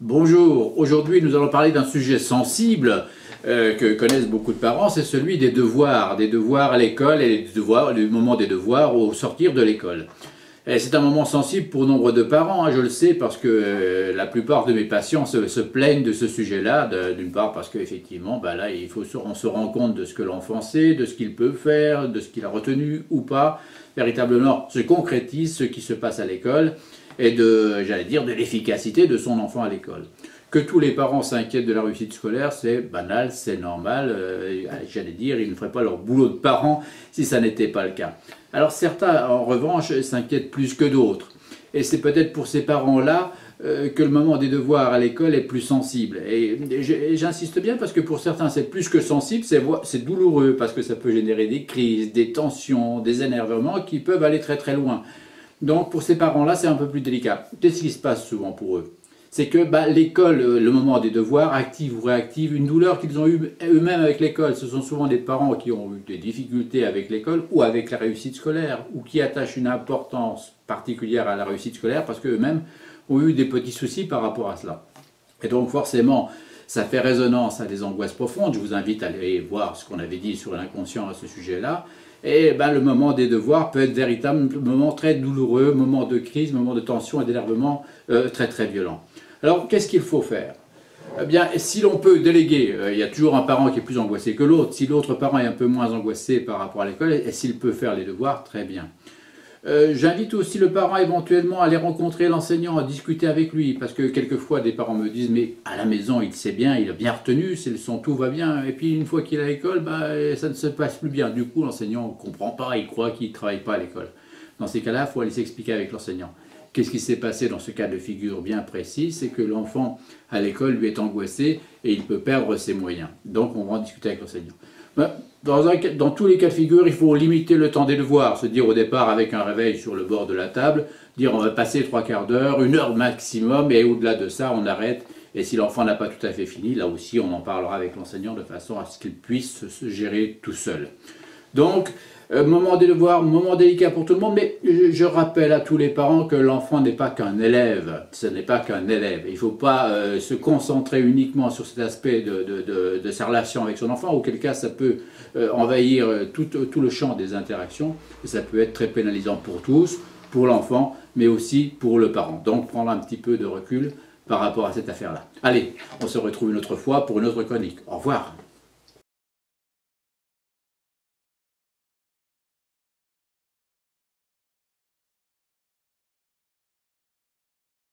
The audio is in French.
Bonjour, aujourd'hui nous allons parler d'un sujet sensible que connaissent beaucoup de parents, c'est celui des devoirs à l'école et le moment des devoirs au sortir de l'école. C'est un moment sensible pour nombre de parents, hein, je le sais, parce que la plupart de mes patients se plaignent de ce sujet-là, d'une part parce qu'effectivement, là, on se rend compte de ce que l'enfant sait, de ce qu'il peut faire, de ce qu'il a retenu ou pas, véritablement se concrétise ce qui se passe à l'école, et de l'efficacité de son enfant à l'école. Que tous les parents s'inquiètent de la réussite scolaire, c'est banal, c'est normal. Ils ne feraient pas leur boulot de parents si ça n'était pas le cas. Alors certains, en revanche, s'inquiètent plus que d'autres. Et c'est peut-être pour ces parents-là que le moment des devoirs à l'école est plus sensible. Et j'insiste bien parce que pour certains, c'est plus que sensible, c'est douloureux parce que ça peut générer des crises, des tensions, des énervements qui peuvent aller très très loin. Donc pour ces parents-là, c'est un peu plus délicat. Qu'est-ce qui se passe souvent pour eux? C'est que l'école, le moment des devoirs, active ou réactive une douleur qu'ils ont eue eux-mêmes avec l'école. Ce sont souvent des parents qui ont eu des difficultés avec l'école ou avec la réussite scolaire, ou qui attachent une importance particulière à la réussite scolaire parce qu'eux-mêmes ont eu des petits soucis par rapport à cela. Et donc forcément, ça fait résonance à des angoisses profondes. Je vous invite à aller voir ce qu'on avait dit sur l'inconscient à ce sujet-là. Et le moment des devoirs peut être véritablement un moment très douloureux, moment de crise, moment de tension et d'énervement très très violent. Alors qu'est-ce qu'il faut faire? Eh bien, si l'on peut déléguer, il y a toujours un parent qui est plus angoissé que l'autre. Si l'autre parent est un peu moins angoissé par rapport à l'école, et s'il peut faire les devoirs, très bien. J'invite aussi le parent éventuellement à aller rencontrer l'enseignant, à discuter avec lui, parce que quelquefois des parents me disent mais à la maison il sait bien, il a bien retenu, ses leçons, tout va bien, et puis une fois qu'il est à l'école, ça ne se passe plus bien. Du coup l'enseignant ne comprend pas, il croit qu'il ne travaille pas à l'école. Dans ces cas-là, il faut aller s'expliquer avec l'enseignant. Qu'est-ce qui s'est passé dans ce cas de figure bien précis? C'est que l'enfant à l'école lui est angoissé et il peut perdre ses moyens. Donc on va en discuter avec l'enseignant. Dans tous les cas de figure, il faut limiter le temps des devoirs, se dire au départ avec un réveil sur le bord de la table, dire on va passer 3/4 d'heure, 1 heure maximum, et au-delà de ça, on arrête. Et si l'enfant n'a pas tout à fait fini, là aussi, on en parlera avec l'enseignant de façon à ce qu'il puisse se gérer tout seul. Donc, moment des devoirs, moment délicat pour tout le monde, mais je rappelle à tous les parents que l'enfant n'est pas qu'un élève, ce n'est pas qu'un élève. Il ne faut pas se concentrer uniquement sur cet aspect de sa relation avec son enfant, auquel cas ça peut envahir tout le champ des interactions, et ça peut être très pénalisant pour tous, pour l'enfant, mais aussi pour le parent. Donc prendre un petit peu de recul par rapport à cette affaire-là. Allez, on se retrouve une autre fois pour une autre chronique. Au revoir.